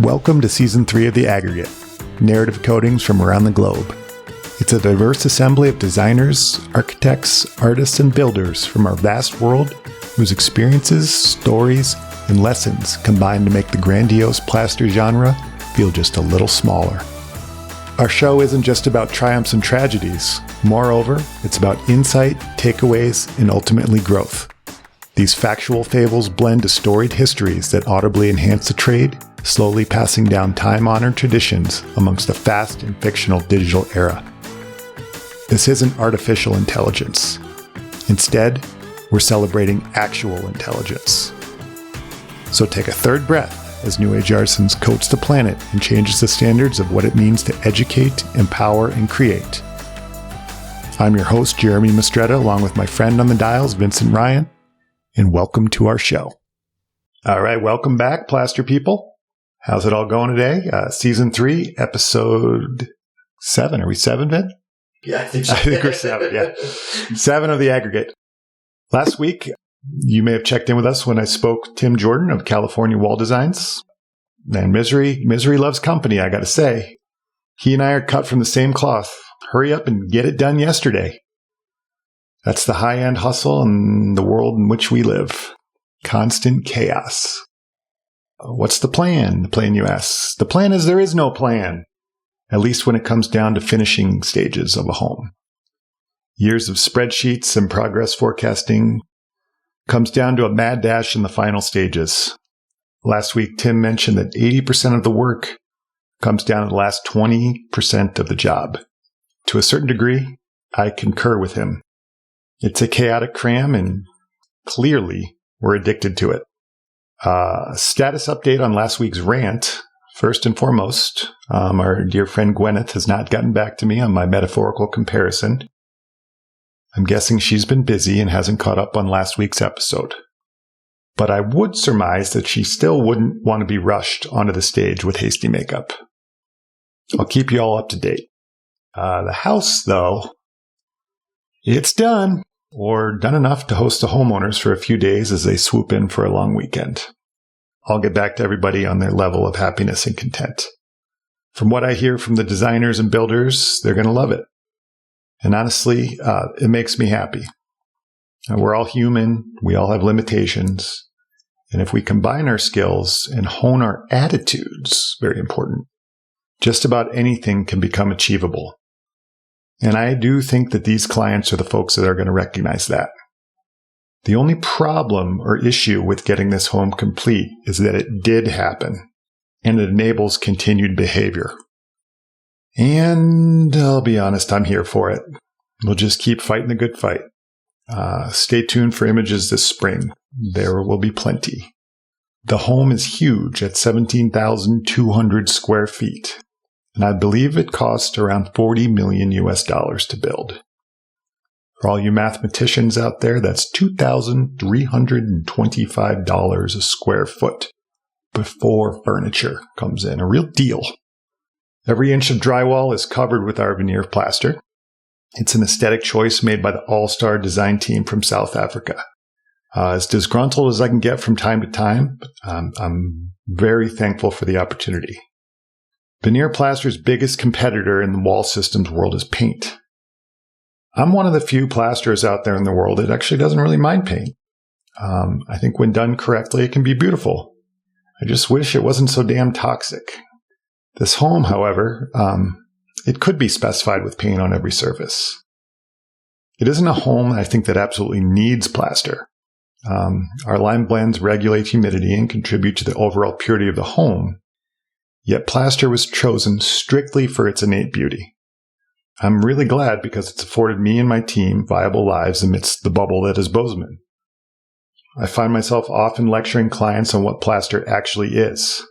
Welcome to Season 3 of The Aggregate, narrative coatings from around the globe. It's a diverse assembly of designers, architects, artists, and builders from our vast world whose experiences, stories, and lessons combine to make the grandiose plaster genre feel just a little smaller. Our show isn't just about triumphs and tragedies. Moreover, it's about insight, takeaways, and ultimately growth. These factual fables blend to storied histories that audibly enhance the trade, slowly passing down time-honored traditions amongst a fast and fictional digital era. This isn't artificial intelligence. Instead, we're celebrating actual intelligence. So take a third breath as New Age Artisans coats the planet and changes the standards of what it means to educate, empower, and create. I'm your host, Jeremy Mistretta, along with my friend on the dials, Vincent Ryan, and welcome to our show. All right, welcome back, plaster people. How's it all going today? Season 3, episode 7. Are we 7, Vin? Yeah, I think so. I think we're 7, yeah. 7 of The Aggregate. Last week, you may have checked in with us when I spoke Tim Jordan of California Wall Designs. And misery loves company, I got to say. He and I are cut from the same cloth. Hurry up and get it done yesterday. That's the high-end hustle in the world in which we live. Constant chaos. What's the plan? The plan, you ask. The plan is there is no plan, at least when it comes down to finishing stages of a home. Years of spreadsheets and progress forecasting comes down to a mad dash in the final stages. Last week, Tim mentioned that 80% of the work comes down to the last 20% of the job. To a certain degree, I concur with him. It's a chaotic cram, and clearly we're addicted to it. Status update on last week's rant. First and foremost, our dear friend Gwyneth has not gotten back to me on my metaphorical comparison. I'm guessing she's been busy and hasn't caught up on last week's episode. But I would surmise that she still wouldn't want to be rushed onto the stage with hasty makeup. I'll keep you all up to date. The house, though, it's done. Or done enough to host the homeowners for a few days as they swoop in for a long weekend. I'll get back to everybody on their level of happiness and content. From what I hear from the designers and builders, they're going to love it. And honestly, it makes me happy. We're all human. We all have limitations. And if we combine our skills and hone our attitudes, very important, just about anything can become achievable. And I do think that these clients are the folks that are going to recognize that. The only problem or issue with getting this home complete is that it did happen, and it enables continued behavior. And I'll be honest, I'm here for it. We'll just keep fighting the good fight. Stay tuned for images this spring. There will be plenty. The home is huge at 17,200 square feet. And I believe it cost around $40 million to build. For all you mathematicians out there, that's $2,325 a square foot before furniture comes in. A real deal. Every inch of drywall is covered with our veneer plaster. It's an aesthetic choice made by the all-star design team from South Africa. As disgruntled as I can get from time to time, I'm very thankful for the opportunity. Veneer plaster's biggest competitor in the wall systems world is paint. I'm one of the few plasterers out there in the world that actually doesn't really mind paint. I think when done correctly, it can be beautiful. I just wish it wasn't so damn toxic. This home, however, it could be specified with paint on every surface. It isn't a home, I think, that absolutely needs plaster. Our lime blends regulate humidity and contribute to the overall purity of the home. Yet plaster was chosen strictly for its innate beauty. I'm really glad because it's afforded me and my team viable lives amidst the bubble that is Bozeman. I find myself often lecturing clients on what plaster actually is.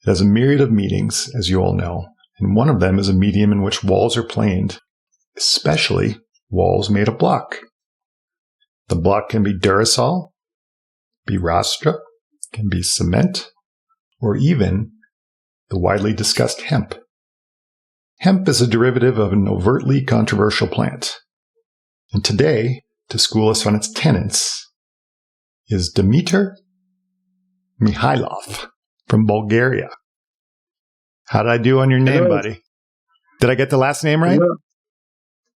It has a myriad of meanings, as you all know, and one of them is a medium in which walls are planed, especially walls made of block. The block can be Durasol, be Rastra, can be cement, or even the widely discussed hemp. Hemp is a derivative of an overtly controversial plant. And today, to school us on its tenets, is Dimitar Mihaylov from Bulgaria. How did I do on your name, buddy? Did I get the last name right? Hello.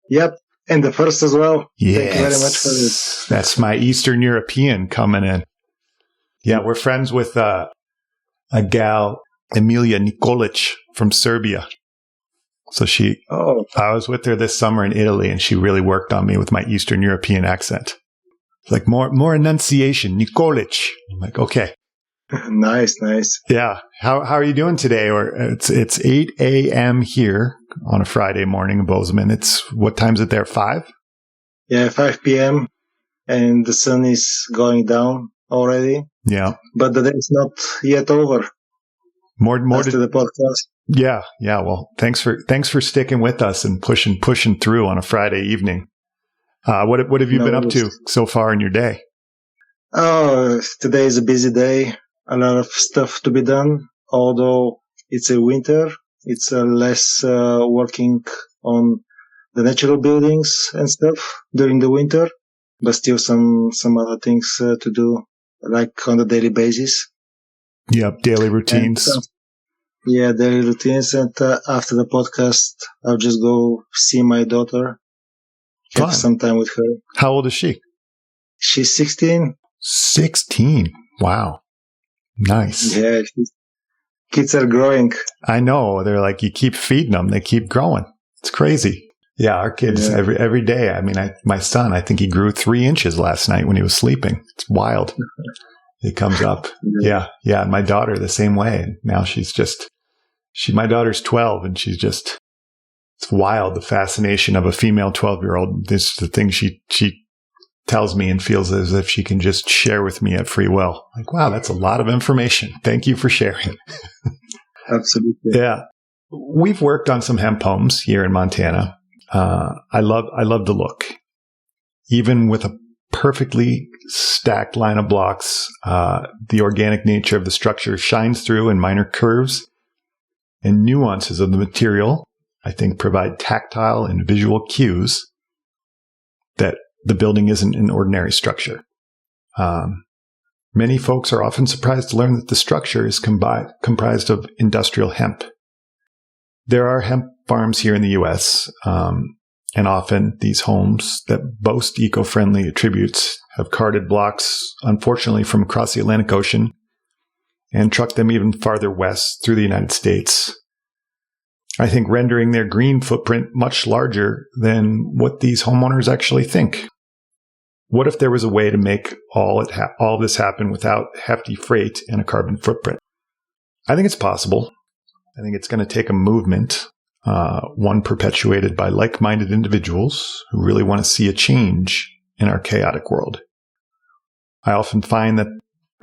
Yep. And the first as well. Yes. Thank you very much for this. That's my Eastern European coming in. Yeah, we're friends with a gal, Emilia Nikolic from Serbia. So I was with her this summer in Italy, and she really worked on me with my Eastern European accent. Like more enunciation, Nikolic. I'm like, okay. Nice. Yeah. How are you doing today? Or it's 8 a.m. here on a Friday morning in Bozeman. What time is it there? 5? Yeah, 5 p.m. and the sun is going down already. Yeah. But the day is not yet over. More after the podcast. Yeah. Well, thanks for sticking with us and pushing through on a Friday evening. What have you been up to so far in your day? Oh, today is a busy day. A lot of stuff to be done. Although it's a winter, it's less working on the natural buildings and stuff during the winter, but still some other things to do, like on a daily basis. Yep, daily routines. Daily routines. And after the podcast, I'll just go see my daughter. Have some time with her. How old is she? She's 16. 16. Wow. Nice. Yeah, kids are growing. I know. They're like, you keep feeding them, they keep growing. It's crazy. Yeah, our kids every day. I mean, my son, I think he grew 3 inches last night when he was sleeping. It's wild. It comes up. Yeah. My daughter the same way. And now my daughter's 12, and it's wild. The fascination of a female 12-year-old. This is the thing she tells me and feels as if she can just share with me at free will. Like, wow, that's a lot of information. Thank you for sharing. Absolutely. Yeah. We've worked on some hemp homes here in Montana. I love the look. Even with a perfectly stacked line of blocks, the organic nature of the structure shines through in minor curves and nuances of the material, I think, provide tactile and visual cues that the building isn't an ordinary structure. Many folks are often surprised to learn that the structure is comprised of industrial hemp. There are hemp farms here in the U.S., and often these homes that boast eco-friendly attributes have carted blocks, unfortunately, from across the Atlantic Ocean and trucked them even farther west through the United States. I think rendering their green footprint much larger than what these homeowners actually think. What if there was a way to make all this happen without hefty freight and a carbon footprint? I think it's possible. I think it's going to take a movement, one perpetuated by like-minded individuals who really want to see a change in our chaotic world. I often find that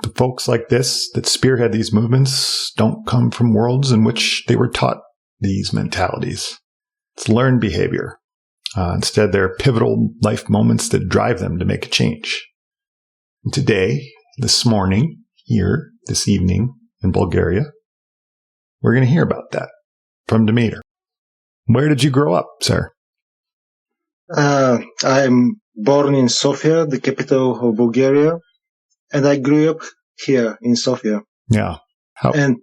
the folks like this that spearhead these movements don't come from worlds in which they were taught these mentalities. It's learned behavior. Instead, they're pivotal life moments that drive them to make a change. And today, this morning, here, this evening in Bulgaria, we're going to hear about that from Dimitar. Where did you grow up, sir? I'm born in Sofia, the capital of Bulgaria, and I grew up here in Sofia. Yeah. And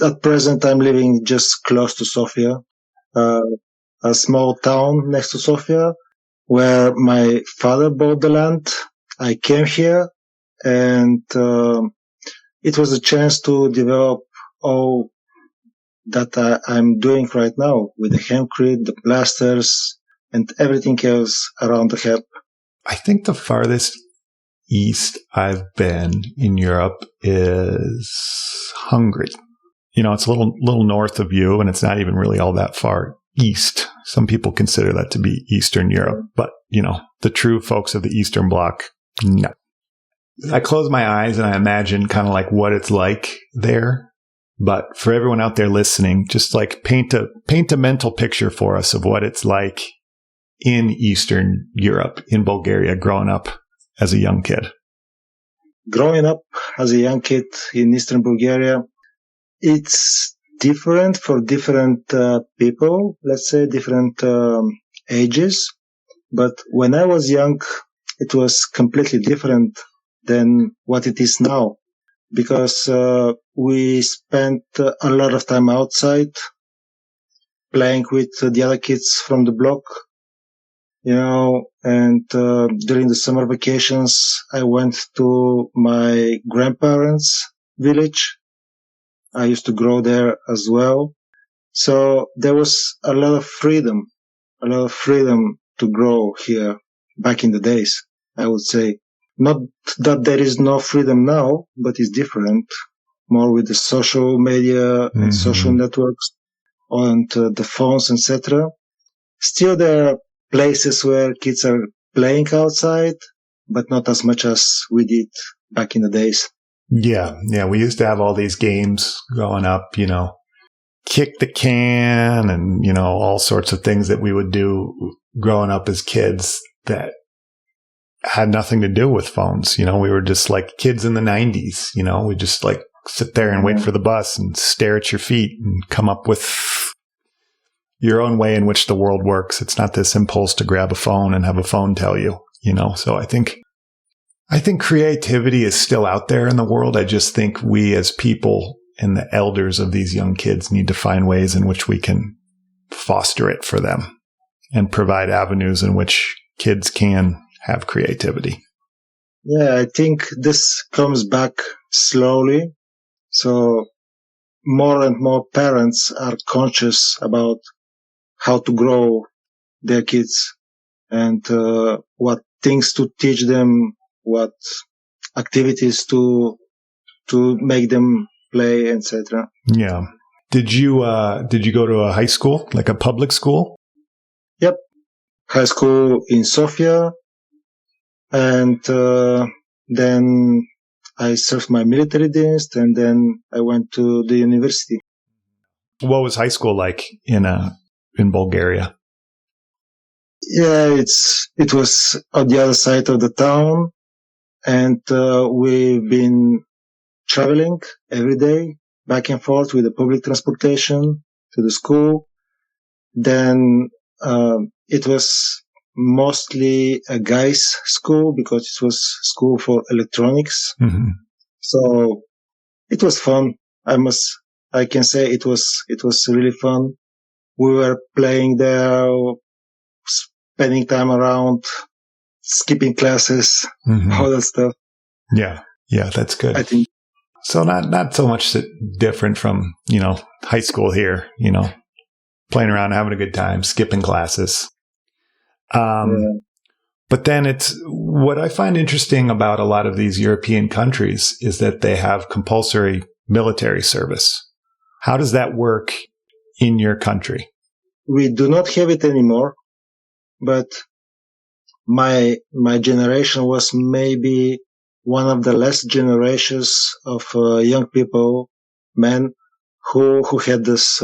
at present, I'm living just close to Sofia, a small town next to Sofia, where my father bought the land. I came here, and it was a chance to develop all that I'm doing right now with the hempcrete, the plasters, and everything else around the hemp. I think the farthest east I've been in Europe is Hungary. It's a little north of you, and it's not even really all that far east. Some people consider that to be Eastern Europe, but the true folks of the Eastern Bloc, no. I close my eyes and I imagine kind of like what it's like there. But for everyone out there listening, just like paint a mental picture for us of what it's like in Eastern Europe, in Bulgaria, growing up as a young kid. Growing up as a young kid in Eastern Bulgaria, it's different for different people, let's say different ages. But when I was young, it was completely different than what it is now. because we spent a lot of time outside playing with the other kids from the block, and during the summer vacations, I went to my grandparents' village. I used to grow there as well. So there was a lot of freedom to grow here back in the days, I would say. Not that there is no freedom now, but it's different, more with the social media and social networks and the phones, etc. Still, there are places where kids are playing outside, but not as much as we did back in the days. Yeah. We used to have all these games growing up, kick the can and, all sorts of things that we would do growing up as kids that had nothing to do with phones. We were just like kids in the 90s, we just like sit there and wait for the bus and stare at your feet and come up with your own way in which the world works. It's not this impulse to grab a phone and have a phone tell you, So I think creativity is still out there in the world. I just think we as people and the elders of these young kids need to find ways in which we can foster it for them and provide avenues in which kids can have creativity. Yeah, I think this comes back slowly. So more and more parents are conscious about how to grow their kids and what things to teach them, what activities to make them play, etc. Yeah. Did you go to a high school, like a public school? Yep. High school in Sofia. And then I served my military dist, and then I went to the university. What was high school like in Bulgaria? Yeah, it was on the other side of the town, and we've been traveling every day back and forth with the public transportation to the school. Then it was mostly a guys' school because it was school for electronics. Mm-hmm. So it was fun. I can say it was really fun. We were playing there, spending time around, skipping classes, all that stuff. Yeah, that's good. I think so. Not so much different from high school here. Playing around, having a good time, skipping classes. But then it's what I find interesting about a lot of these European countries is that they have compulsory military service. How does that work in your country? We do not have it anymore, but my generation was maybe one of the last generations of young people, men, who had this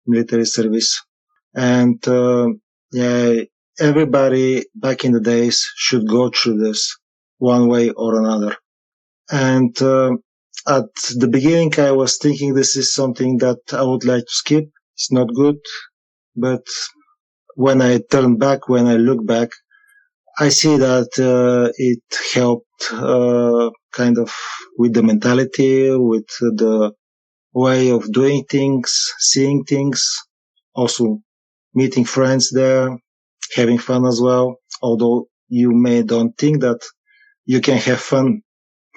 military service. And everybody back in the days should go through this one way or another. And at the beginning, I was thinking this is something that I would like to skip. It's not good. But when I look back, I see that it helped kind of with the mentality, with the way of doing things, seeing things, also meeting friends there, having fun as well. Although you may don't think that you can have fun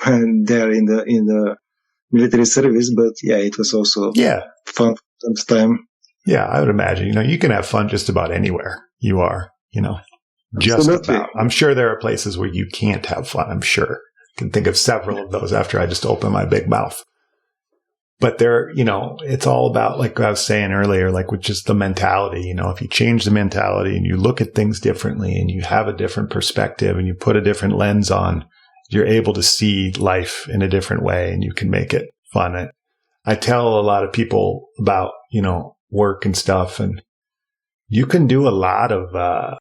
there in the military service, but yeah, it was also fun from time. Yeah, I would imagine. You can have fun just about anywhere you are. Just Absolutely. about. I'm sure there are places where you can't have fun. I'm sure. I can think of several of those after I just open my big mouth. But it's all about, like I was saying earlier, like with just the mentality, if you change the mentality and you look at things differently and you have a different perspective and you put a different lens on, you're able to see life in a different way and you can make it fun. I tell a lot of people about, work and stuff, and you can do a lot of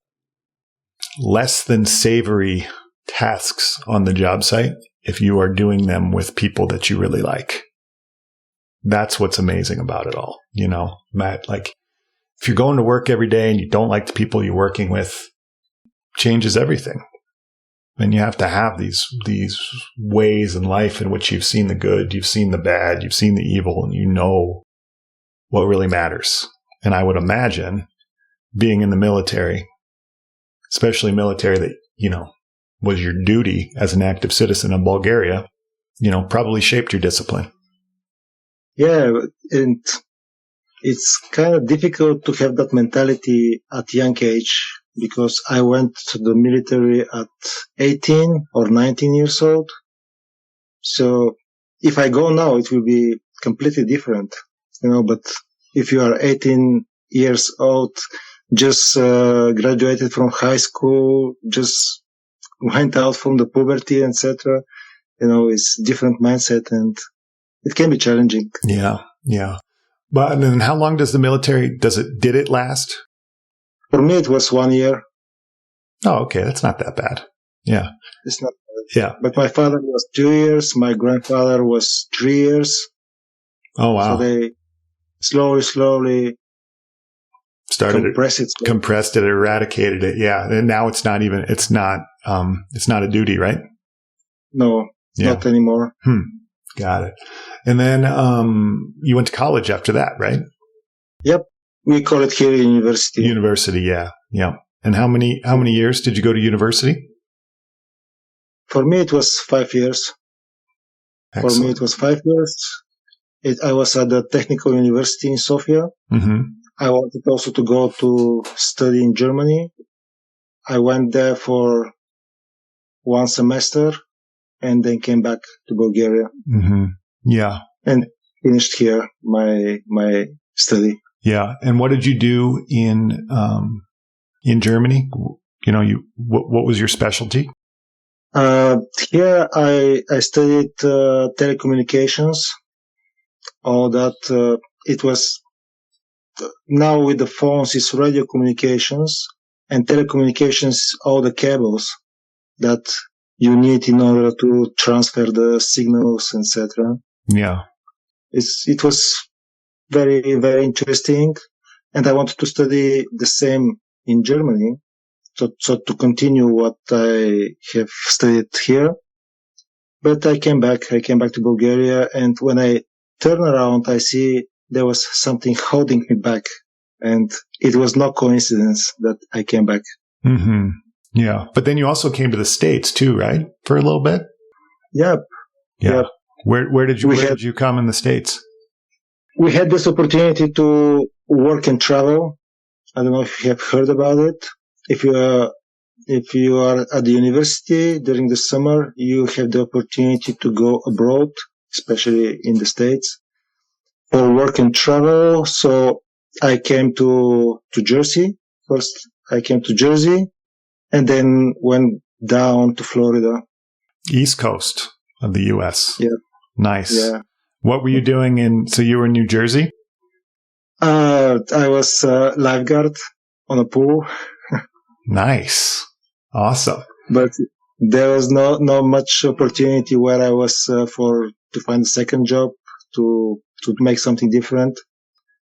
less than savory tasks on the job site if you are doing them with people that you really like. That's what's amazing about it all. Matt, like if you're going to work every day and you don't like the people you're working with, changes everything. And you have to have these ways in life in which you've seen the good, you've seen the bad, you've seen the evil, and you know what really matters. And I would imagine being in the military, especially military that, was your duty as an active citizen of Bulgaria, probably shaped your discipline. Yeah, and it's kind of difficult to have that mentality at young age, because I went to the military at 18 or 19 years old. So if I go now, it will be completely different, but if you are 18 years old, just graduated from high school, just went out from the puberty, etc., it's different mindset, and it can be challenging. Yeah, yeah. But then how long does the military, did it last? For me, it was 1 year. Oh, okay. That's not that bad. Yeah. It's not bad. Yeah. But my father was 2 years. My grandfather was 3 years. Oh, wow. So they slowly compressed it, eradicated it. Yeah. And now it's not a duty, right? No, not anymore. Got it. And then you went to college after that, right? Yep. We call it here university. University, yeah. Yeah. And how many years did you go to university? For me, it was 5 years. Excellent. For me, it was 5 years. I was at the technical university in Sofia. Mm-hmm. I wanted also to go to study in Germany. I went there for 1 semester and then came back to Bulgaria. Mm-hmm. Yeah. And finished here my study. Yeah. And what did you do in Germany? What was your specialty? Here I studied telecommunications. All that it was. Now with the phones, it's radio communications, and telecommunications, all the cables that you need in order to transfer the signals, etc. Yeah. It was very, very interesting, and I wanted to study the same in Germany, so to continue what I have studied here. But I came back to Bulgaria, and when I turn around, I see there was something holding me back, and it was no coincidence that I came back. Mm-hmm. Yeah. But then you also came to the States too, right? For a little bit? Yep. Yeah. Yep. Where did you come in the States? We had this opportunity to work and travel. I don't know if you have heard about it. If you are at the university during the summer, you have the opportunity to go abroad, especially in the States, for work and travel. So I came to Jersey. First, I came to Jersey and then went down to Florida. East Coast of the U.S. Yeah. Nice. Yeah. What were you doing so you were in New Jersey? I was lifeguard on a pool. Nice. Awesome. But there was no much opportunity where I was to find a second job to make something different.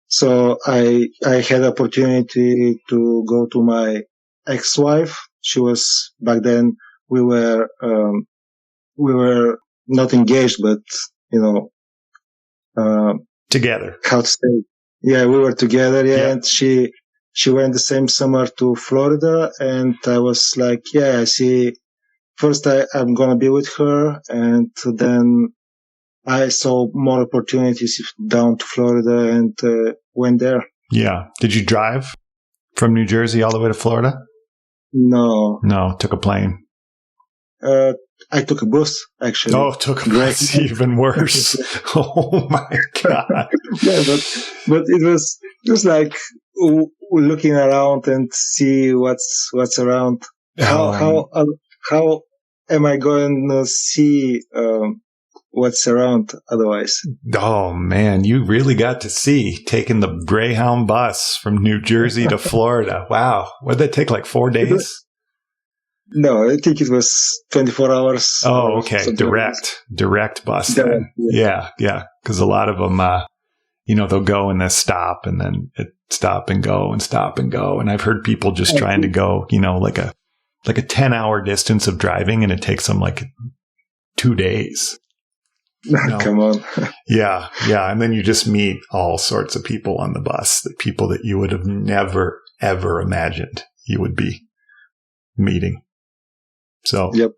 So I had opportunity to go to my ex-wife. She was, back then we were not engaged, but together. How to say? Yeah, we were together. Yeah. And she went the same summer to Florida, and I was like, yeah, I see. First, I'm gonna be with her, and then I saw more opportunities down to Florida and went there. Yeah. Did you drive from New Jersey all the way to Florida? No. Took a plane. I took a bus, actually. Oh, took a bus. Even worse. Oh my God. Yeah, but it was just like looking around and see what's around. How am I going to see what's around otherwise? Oh man, you really got to see taking the Greyhound bus from New Jersey to Florida. Wow. What did that take, like 4 days? No, I think it was 24 hours. Oh, okay. Direct bus. Then. Yeah. Because a lot of them, they'll go and they'll stop and then stop and go. And I've heard people just trying to go, like a like a 10-hour distance of driving, and it takes them like 2 days. Come on. Yeah. And then you just meet all sorts of people on the bus, the people that you would have never, ever imagined you would be meeting. So Yep.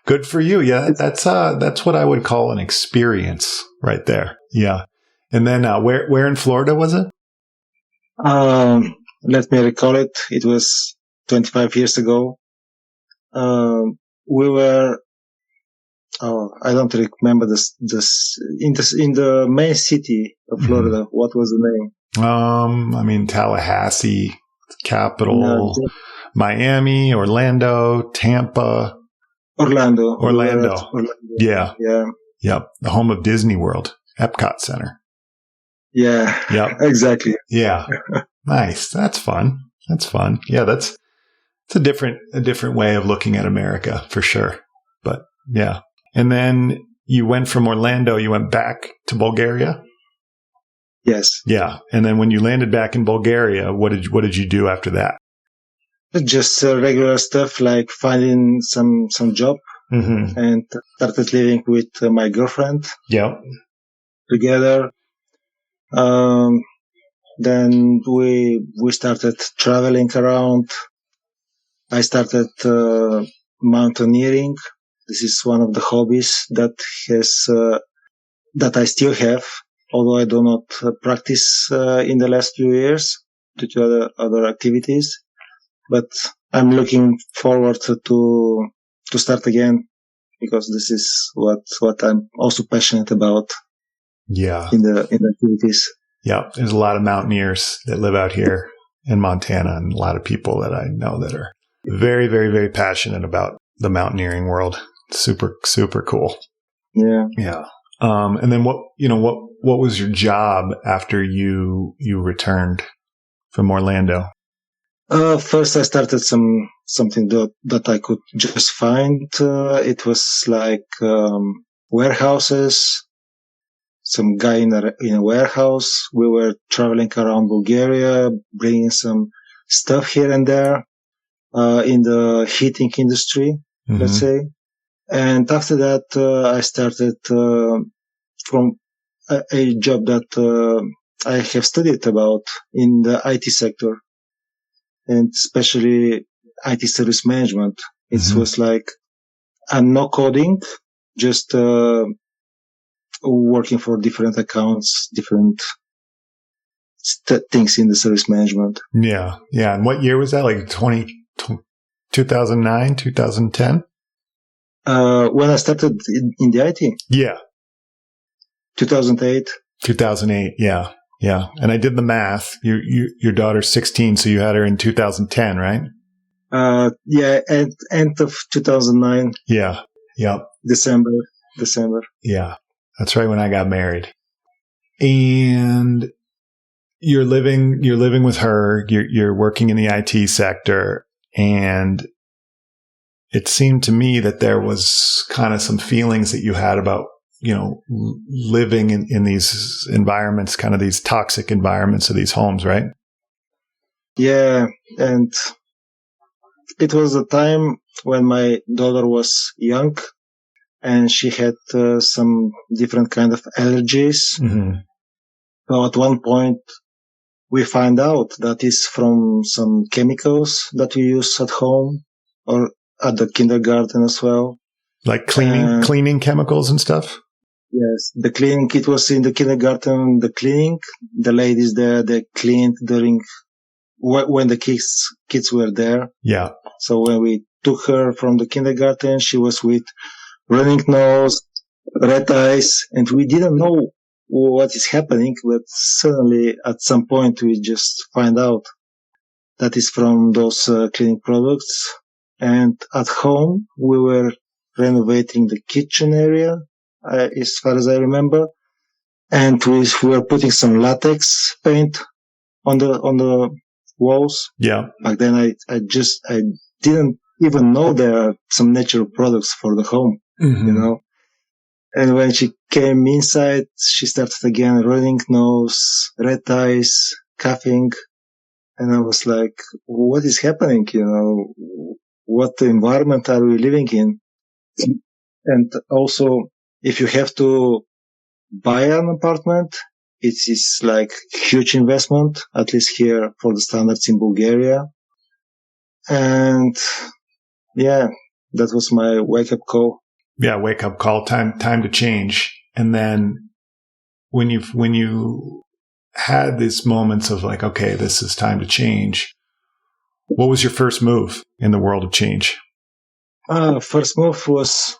Good for you. Yeah. That's what I would call an experience right there. Yeah. And then, where in Florida was it? Let me recall it. It was 25 years ago. We were, I don't remember this, in the main city of Florida. Mm-hmm. What was the name? Tallahassee, capital, Miami, Orlando, Tampa. Orlando. Yeah. Yeah. Yep. The home of Disney World, Epcot Center. Yeah. Yep. Exactly. Yeah. Nice. That's fun. Yeah. It's a different way of looking at America for sure. But yeah. And then you went from Orlando, you went back to Bulgaria? Yes. Yeah. And then when you landed back in Bulgaria, what did you do after that? Just regular stuff like finding some job, mm-hmm. and started living with my girlfriend. Yep. Together. Then we started traveling around. I started mountaineering. This is one of the hobbies that I still have, although I do not practice in the last few years due to other activities. But I'm looking forward to start again, because this is what I'm also passionate about. Yeah. In the activities. Yeah. There's a lot of mountaineers that live out here in Montana, and a lot of people that I know that are very, very, very passionate about the mountaineering world. Super, super cool. Yeah. Yeah. And then what was your job after you returned from Orlando? First I started something that I could just find. It was like, warehouses, some guy in a warehouse. We were traveling around Bulgaria, bringing some stuff here and there, in the heating industry, mm-hmm. let's say. And after that, I started, from a job that, I have studied about in the IT sector, and especially IT service management. It mm-hmm. was like, no coding, just, working for different accounts, different things in the service management. Yeah. Yeah. And what year was that? Like 2009, 2010? When I started in the IT? Yeah. 2008. 2008. Yeah. Yeah. And I did the math. Your daughter's 16, so you had her in 2010, right? Yeah. At end of 2009. Yeah. Yep. December. Yeah. That's right when I got married. And you're living with her, you're working in the IT sector, and it seemed to me that there was kind of some feelings that you had about, living in these environments, kind of these toxic environments of these homes, right? Yeah. And it was a time when my daughter was young, and she had some different kind of allergies. Mm-hmm. So at one point, we find out that it's from some chemicals that we use at home or at the kindergarten as well. Like cleaning chemicals and stuff? Yes, the cleaning. It was in the kindergarten, the cleaning. The ladies there, they cleaned when the kids were there. Yeah. So when we took her from the kindergarten, she was with running nose, red eyes, and we didn't know what is happening, but suddenly at some point we just find out that is from those cleaning products. And at home we were renovating the kitchen area, as far as I remember, and we were putting some latex paint on the walls. Yeah. Back then I didn't even know there are some natural products for the home. Mm-hmm. And when she came inside, she started again running nose, red eyes, coughing. And I was like, what is happening? what environment are we living in? And also, if you have to buy an apartment, it is like huge investment, at least here for the standards in Bulgaria. And yeah, that was my wake up call. Yeah, wake up call, time to change. And then when you had these moments of like, okay, this is time to change, what was your first move in the world of change? First move was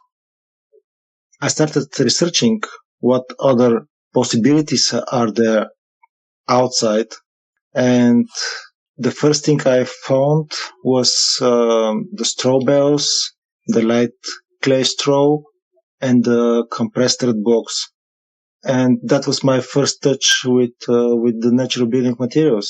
I started researching what other possibilities are there outside. And the first thing I found was the straw bales, the light clay straw, and the compressed earth box. And that was my first touch with the natural building materials.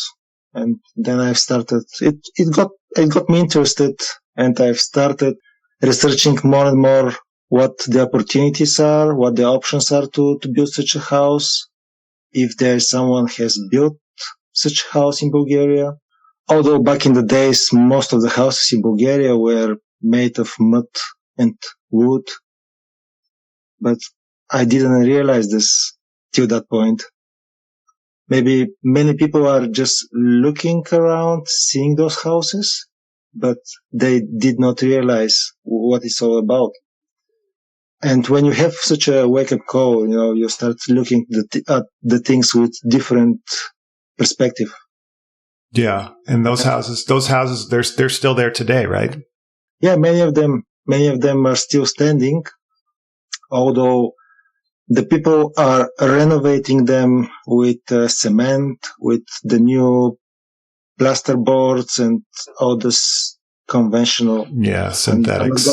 And then I've started. It got me interested, and I've started researching more and more what the opportunities are, what the options are to build such a house. If there's someone has built such a house in Bulgaria. Although back in the days, most of the houses in Bulgaria were made of mud and wood. But I didn't realize this till that point. Maybe many people are just looking around, seeing those houses, but they did not realize what it's all about. And when you have such a wake-up call, you start looking at the things with different perspective. Yeah, and those houses, they're still there today, right? Yeah, many of them are still standing, although the people are renovating them with cement, with the new plaster boards and all this conventional. Yeah, synthetics.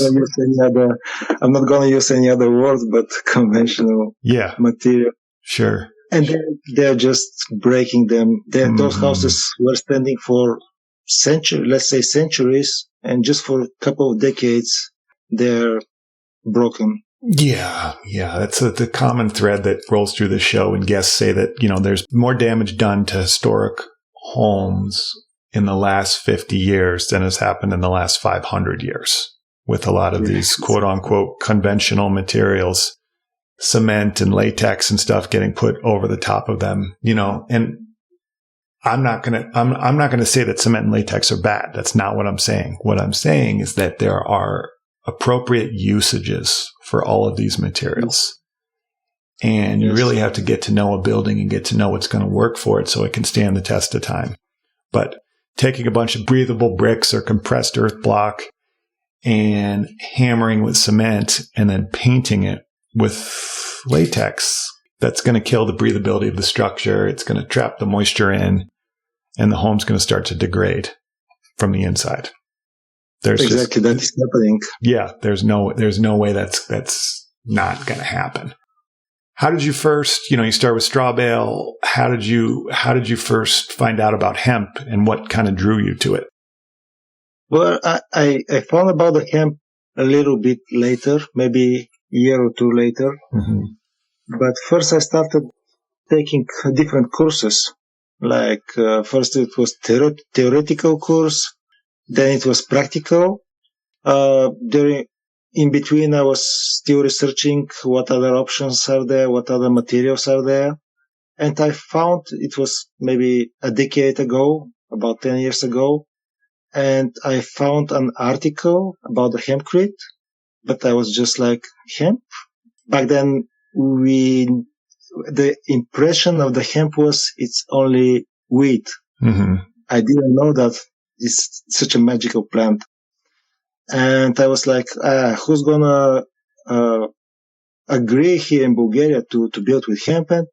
I'm not going to use any other words, but conventional material. Sure. And they're just breaking them. Those houses were standing for centuries, and just for a couple of decades, they're broken. Yeah. That's the common thread that rolls through the show, and guests say that, there's more damage done to historic homes in the last 50 years than has happened in the last 500 years with a lot of these quote unquote conventional materials, cement and latex and stuff getting put over the top of them, and I'm not going to say that cement and latex are bad. That's not what I'm saying. What I'm saying is that there are appropriate usages for all of these materials. And you really have to get to know a building and get to know what's going to work for it so it can stand the test of time. But taking a bunch of breathable bricks or compressed earth block and hammering with cement and then painting it with latex, that's going to kill the breathability of the structure. It's going to trap the moisture in, and the home's going to start to degrade from the inside. That is happening. Yeah, there's no way that's not going to happen. How did you first, you start with straw bale. How did you first find out about hemp, and what kind of drew you to it? Well, I found about the hemp a little bit later, maybe a year or two later. Mm-hmm. But first I started taking different courses. Like first it was theoretical course, then it was practical. In between, I was still researching what other options are there, what other materials are there. And I found it was maybe a decade ago, about 10 years ago. And I found an article about the hempcrete, but I was just like, hemp? Back then, the impression of the hemp was it's only weed. Mm-hmm. I didn't know that it's such a magical plant. And I was like, who's gonna agree here in Bulgaria to build with hemp? And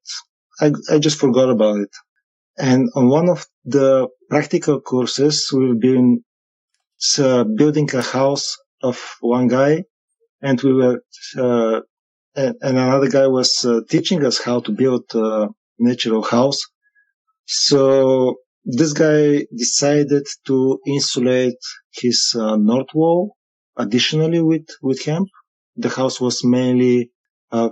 I just forgot about it. And on one of the practical courses, we've been building a house of one guy, and we were and another guy was teaching us how to build a natural house. So this guy decided to insulate his north wall additionally with hemp. The house was mainly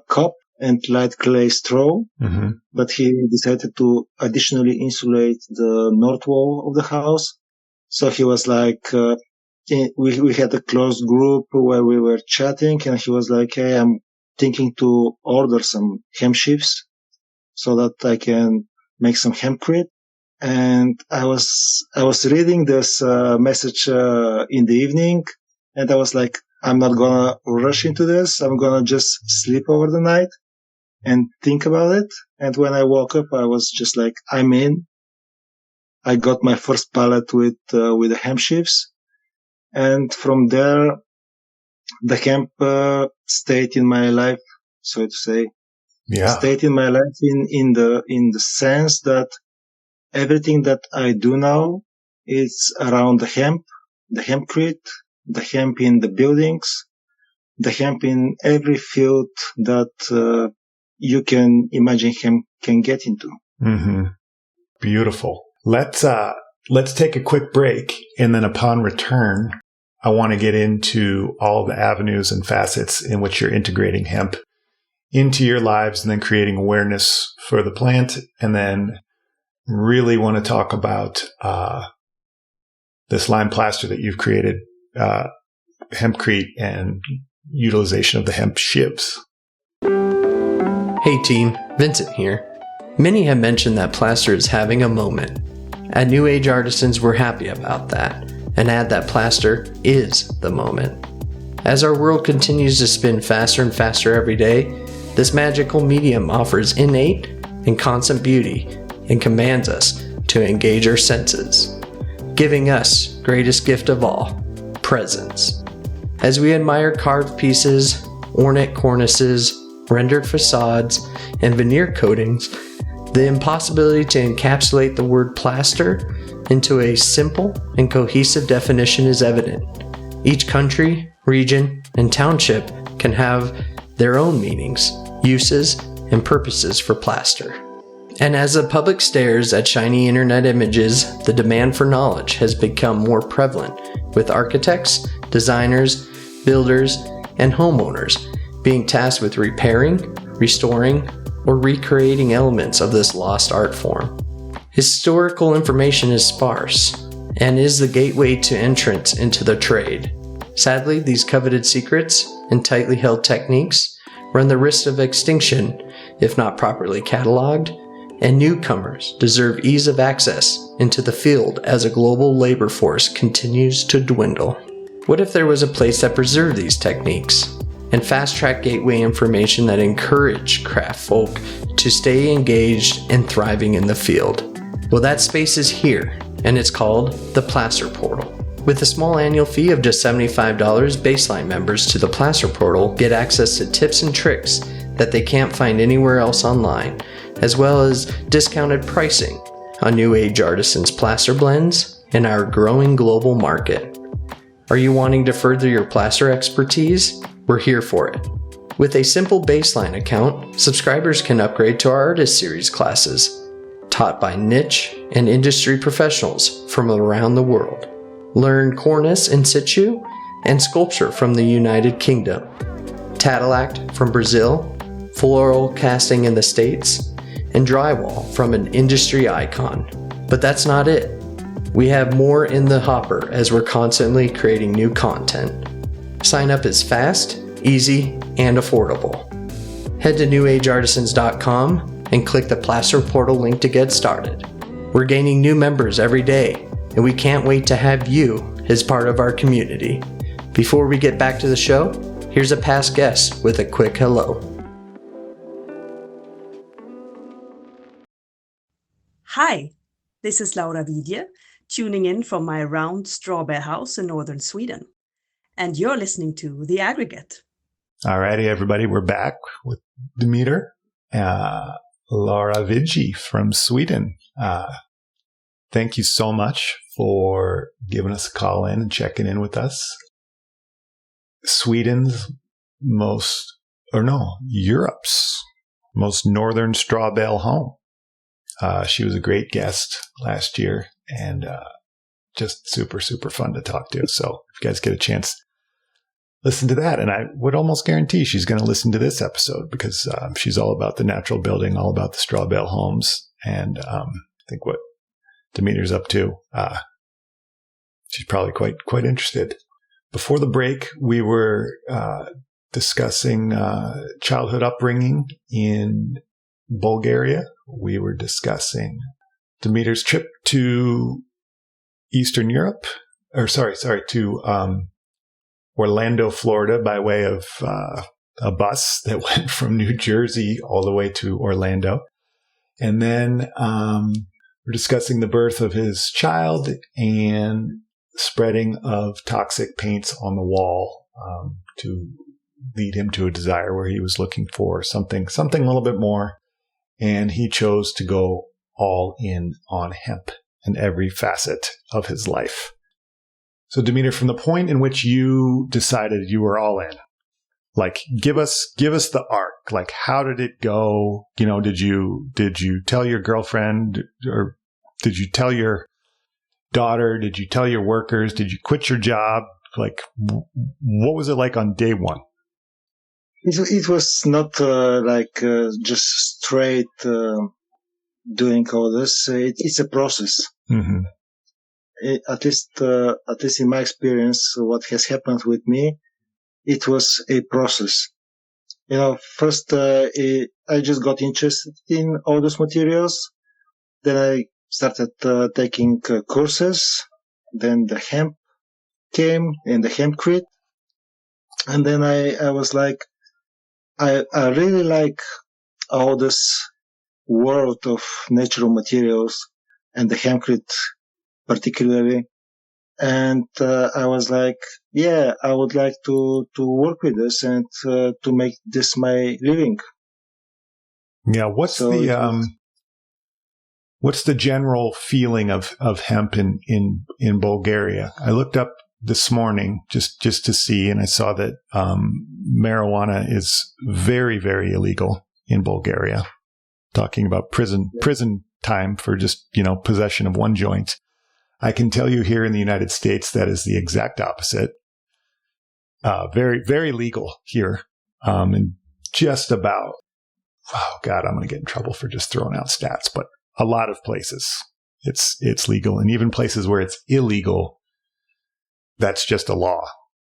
cop and light clay straw, mm-hmm. but he decided to additionally insulate the north wall of the house. So he was like, we had a closed group where we were chatting, and he was like, "Hey, I'm thinking to order some hemp sheaves so that I can make some hempcrete." And I was reading this message in the evening, and I was like, I'm not gonna rush into this. I'm gonna just sleep over the night and think about it. And when I woke up, I was just like, I'm in. I got my first pallet with the hemp sheaves, and from there, the hemp stayed in my life, so to say. Yeah. Stayed in my life in the sense that everything that I do now is around the hempcrete, the hemp in the buildings, the hemp in every field that you can imagine hemp can get into. Mm-hmm. Beautiful. Let's take a quick break, and then upon return, I want to get into all the avenues and facets in which you're integrating hemp into your lives and then creating awareness for the plant, and then really want to talk about this lime plaster that you've created, hempcrete, and utilization of the hemp shivs. Hey team, Vincent here. Many have mentioned that plaster is having a moment. At New Age Artisans, we're happy about that, and add that plaster is the moment. As our world continues to spin faster and faster every day, this magical medium offers innate and constant beauty and commands us to engage our senses, giving us greatest gift of all, presence. As we admire carved pieces, ornate cornices, rendered facades, and veneer coatings, the impossibility to encapsulate the word plaster into a simple and cohesive definition is evident. Each country, region, and township can have their own meanings, uses, and purposes for plaster. And as the public stares at shiny internet images, the demand for knowledge has become more prevalent, with architects, designers, builders, and homeowners being tasked with repairing, restoring, or recreating elements of this lost art form. Historical information is sparse and is the gateway to entrance into the trade. Sadly, these coveted secrets and tightly held techniques run the risk of extinction if not properly cataloged, and newcomers deserve ease of access into the field as a global labor force continues to dwindle. What if there was a place that preserved these techniques and fast-track gateway information that encouraged craft folk to stay engaged and thriving in the field? Well, that space is here, and it's called the Plaster Portal. With a small annual fee of just $75, baseline members to the Plaster Portal get access to tips and tricks that they can't find anywhere else online, as well as discounted pricing on New Age Artisans plaster blends in our growing global market. Are you wanting to further your plaster expertise? We're here for it. With a simple baseline account, subscribers can upgrade to our Artist Series classes, taught by niche and industry professionals from around the world. Learn cornice in situ and sculpture from the United Kingdom, Tattalact from Brazil, floral casting in the States, and drywall from an industry icon. But that's not it. We have more in the hopper as we're constantly creating new content. Sign up is fast, easy, and affordable. Head to newageartisans.com and click the Plaster Portal link to get started. We're gaining new members every day, and we can't wait to have you as part of our community. Before we get back to the show, here's a past guest with a quick hello. Hi, this is Laura Vidje, tuning in from my round straw bale house in northern Sweden. And you're listening to The Aggregate. Alrighty, everybody, we're back with Dimitar, Laura Vidje from Sweden. Thank you so much for giving us a call in and checking in with us. Europe's most northern straw bale home. She was a great guest last year and just super, super fun to talk to. So if you guys get a chance, listen to that. And I would almost guarantee she's going to listen to this episode because she's all about the natural building, all about the straw bale homes. And I think what Dimitar's up to, she's probably quite interested. Before the break, we were discussing childhood upbringing in Bulgaria. We were discussing Dimitar's trip to Eastern Europe, to Orlando, Florida, by way of a bus that went from New Jersey all the way to Orlando. And then we're discussing the birth of his child and spreading of toxic paints on the wall to lead him to a desire where he was looking for something a little bit more. And he chose to go all in on hemp in every facet of his life. So Dimitar, from the point in which you decided you were all in, like, give us the arc. Like, how did it go? You know, did you tell your girlfriend, or did you tell your daughter? Did you tell your workers? Did you quit your job? Like, what was it like on day one? It was not just straight doing all this. It's a process. Mm-hmm. At least in my experience, what has happened with me, it was a process. You know, first I just got interested in all those materials. Then I started taking courses. Then the hemp came and the hempcrete. And then I was like, I really like all this world of natural materials and the hempcrete particularly. And I was like, yeah, I would like to work with this and to make this my living. Yeah, what's the general feeling of hemp in Bulgaria? I looked up this morning just to see, and I saw that marijuana is very, very illegal in Bulgaria. Talking about prison time for just, possession of one joint. I can tell you here in the United States, that is the exact opposite. Very, very legal here. And just about, oh God, I'm going to get in trouble for just throwing out stats, but a lot of places it's legal. And even places where it's illegal, that's just a law.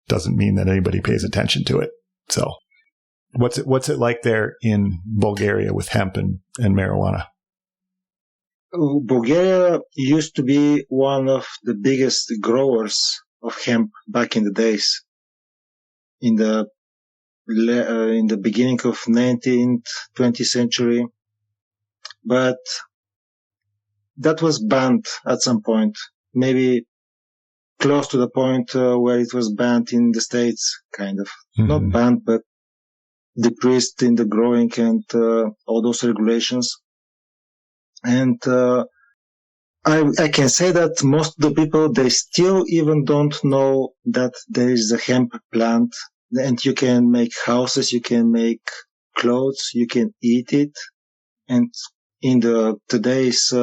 Doesn't mean that anybody pays attention to it. So what's it like there in Bulgaria with hemp and marijuana? Bulgaria used to be one of the biggest growers of hemp back in the days. In the beginning of 19th, 20th century. But that was banned at some point. Maybe close to the point where it was banned in the States, kind of. Mm-hmm. Not banned, but decreased in the growing and all those regulations. And I can say that most of the people, they still even don't know that there is a hemp plant, and you can make houses, you can make clothes, you can eat it. And in today's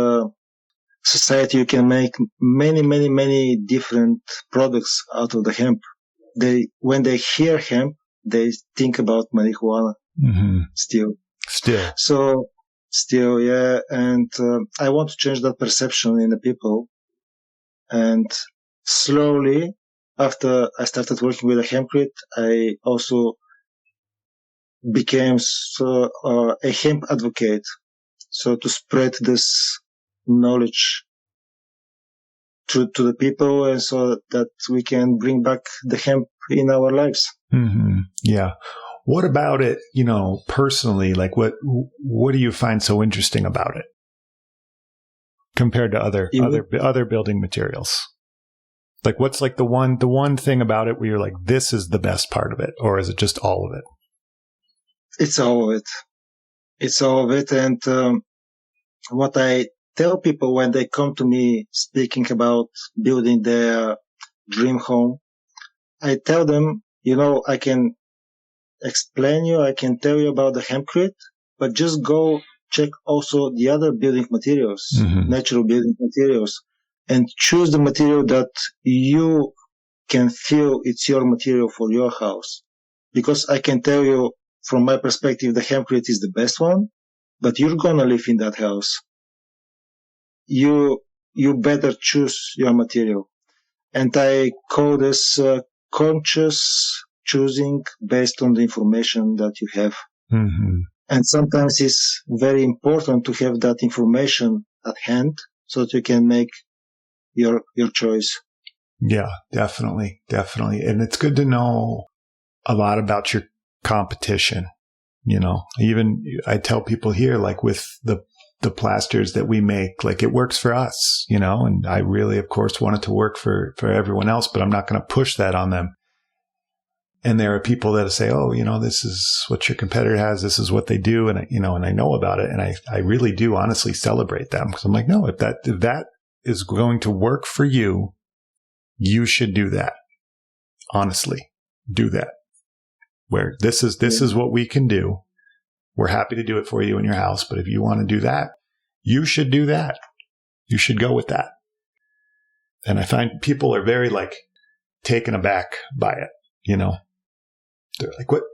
society, you can make many, many, many different products out of the hemp. When they hear hemp, they think about marijuana. Mm-hmm. Still. So, still, yeah. And I want to change that perception in the people. And slowly, after I started working with the hempcrete, I also became a hemp advocate. So to spread this knowledge to the people, and so that we can bring back the hemp in our lives. Mm-hmm. Yeah. What about it, personally? Like, what do you find so interesting about it compared to other building materials? Like, what's like the one thing about it where you're like, this is the best part of it, or is it just all of it? It's all of it. It's all of it. And what I tell people when they come to me speaking about building their dream home, I tell them, I can explain you, I can tell you about the hempcrete, but just go check also the other building materials, mm-hmm. natural building materials, and choose the material that you can feel it's your material for your house. Because I can tell you, from my perspective, the hempcrete is the best one, but you're gonna live in that house. You better choose your material. And I call this conscious choosing based on the information that you have. Mm-hmm. And sometimes it's very important to have that information at hand so that you can make your choice. Yeah, definitely. Definitely. And it's good to know a lot about your competition. Even I tell people here, like with the plasters that we make, like it works for us, and I really, of course, want it to work for everyone else, but I'm not going to push that on them. And there are people that say, oh, this is what your competitor has. This is what they do. And, and I know about it. And I really do honestly celebrate them because I'm like, no, if that is going to work for you, you should do that. Honestly, do that. Where this is what we can do. We're happy to do it for you in your house. But if you want to do that, you should do that. You should go with that. And I find people are very taken aback by it. They're like, what?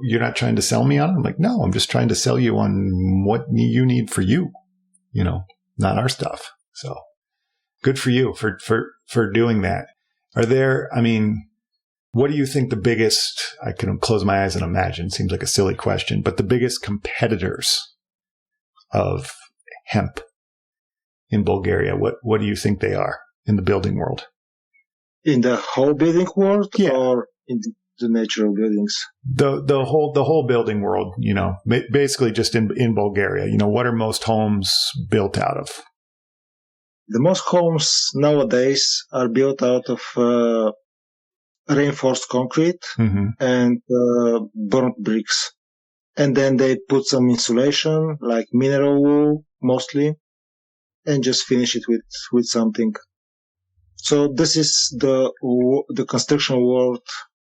You're not trying to sell me on it? I'm like, no, I'm just trying to sell you on what you need for you, not our stuff. So good for you for doing that. What do you think the biggest, I can close my eyes and imagine, seems like a silly question, but the biggest competitors of hemp in Bulgaria, what do you think they are in the building world? In the whole building world, yeah. Or in the natural buildings? The whole building world, basically just in Bulgaria, what are most homes built out of? The most homes nowadays are built out of reinforced concrete and burnt bricks. And then they put some insulation, like mineral wool mostly, and just finish it with something. So this is the construction world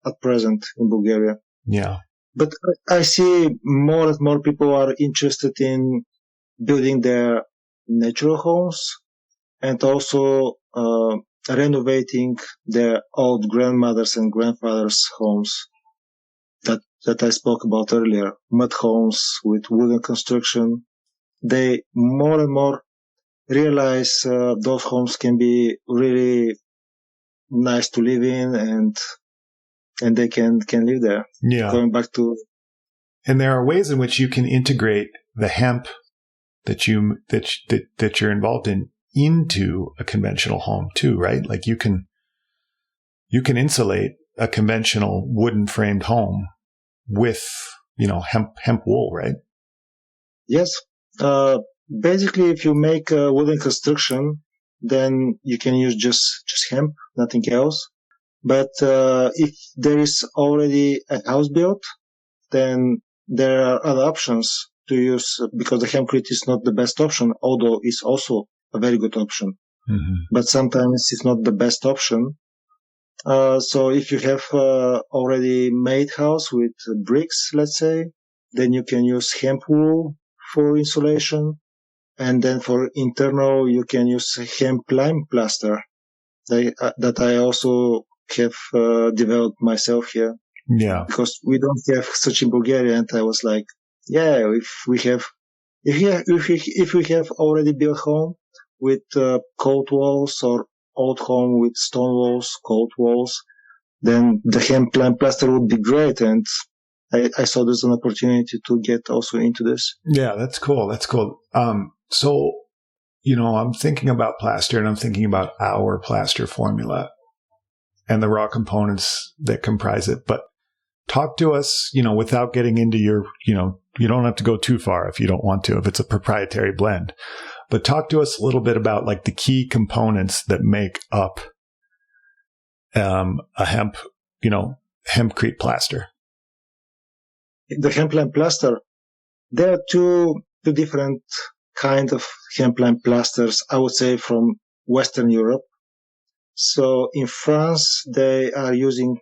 at present in Bulgaria. Yeah. But I see more and more people are interested in building their natural homes and also renovating their old grandmothers and grandfathers' homes that I spoke about earlier. Mud homes with wooden construction. They more and more realize those homes can be really nice to live in and they can live there. Yeah. Going back to. And there are ways in which you can integrate the hemp that you're involved in into a conventional home too, right? Like you can insulate a conventional wooden framed home with, hemp wool, right? Yes. Basically, if you make a wooden construction, then you can use just hemp, nothing else. But if there is already a house built, then there are other options to use because the hempcrete is not the best option, although it's also a very good option. Mm-hmm. But sometimes it's not the best option. So if you have already made house with bricks, let's say, then you can use hemp wool for insulation. And then for internal, you can use hemp lime plaster that I also have developed myself here. Yeah. Because we don't have such in Bulgaria. And I was like, yeah, if we have already built home with cold walls or old home with stone walls, cold walls, then the hemp lime plaster would be great. And I saw there's an opportunity to get also into this. Yeah, that's cool. That's cool. So, I'm thinking about plaster and I'm thinking about our plaster formula and the raw components that comprise it. But talk to us, without getting into your, you don't have to go too far if you don't want to, if it's a proprietary blend. But talk to us a little bit about the key components that make up a hemp, hempcrete plaster. The hemp lime plaster, there are two different kind of hemp lime plasters, I would say, from Western Europe. So in France, they are using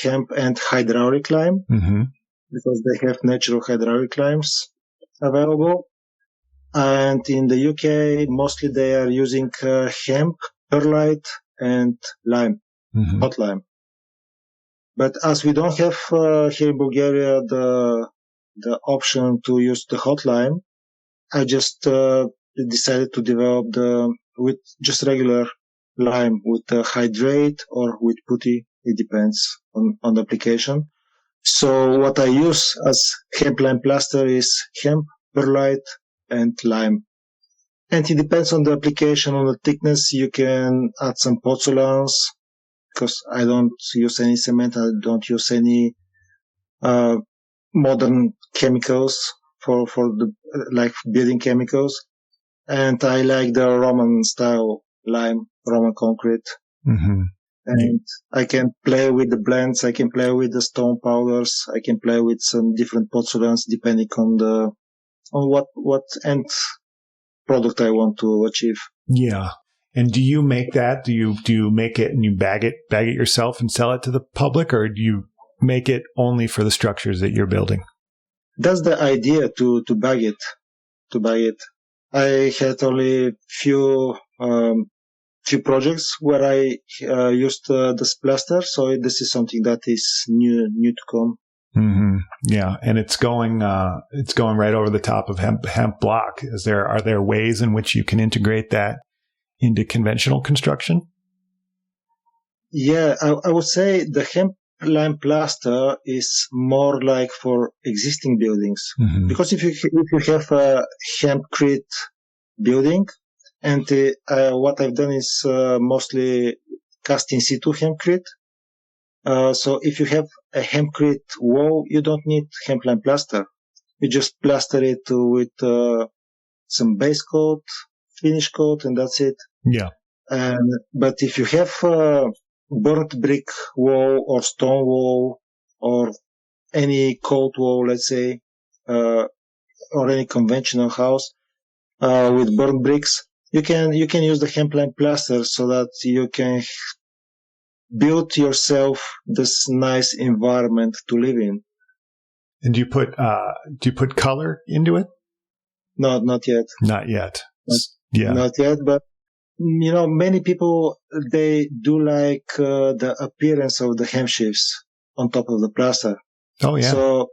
hemp and hydraulic lime because they have natural hydraulic limes available. And in the UK, mostly they are using hemp, perlite, and lime, hot lime. But as we don't have here in Bulgaria the option to use the hot lime, I just decided to develop with just regular lime with hydrate or with putty. It depends on the application. So what I use as hemp lime plaster is hemp, perlite, and lime. And it depends on the application, on the thickness. You can add some pozzolans, because I don't use any cement. I don't use any modern chemicals for the like building chemicals. And I like the Roman style lime, Roman concrete. Mm-hmm. And I can play with the blends. I can play with the stone powders. I can play with some different pozzolans depending on what end product I want to achieve. Yeah. And do you make that? Do you make it and you bag it yourself and sell it to the public, or do you make it only for the structures that you're building? That's the idea, to bag it. I had only few projects where I used this plaster, so this is something that is new to come. Mm-hmm. Yeah, and it's going right over the top of hemp block. Are there ways in which you can integrate that into conventional construction? Yeah, I would say the hemp lime plaster is more like for existing buildings, mm-hmm. because if you have a hempcrete building, and what I've done is mostly cast in situ hempcrete. So if you have a hempcrete wall, you don't need hemp lime plaster. You just plaster it with some base coat, finish coat, and that's it. Yeah. But if you have a burnt brick wall or stone wall or any cold wall, let's say, or any conventional house with burnt bricks, you can use the hemp lime plaster so that you can build yourself this nice environment to live in. And do you put color into it? No, not yet. Not yet. Not yet, but many people, they do like the appearance of the hemp sheaves on top of the plaster. Oh yeah. So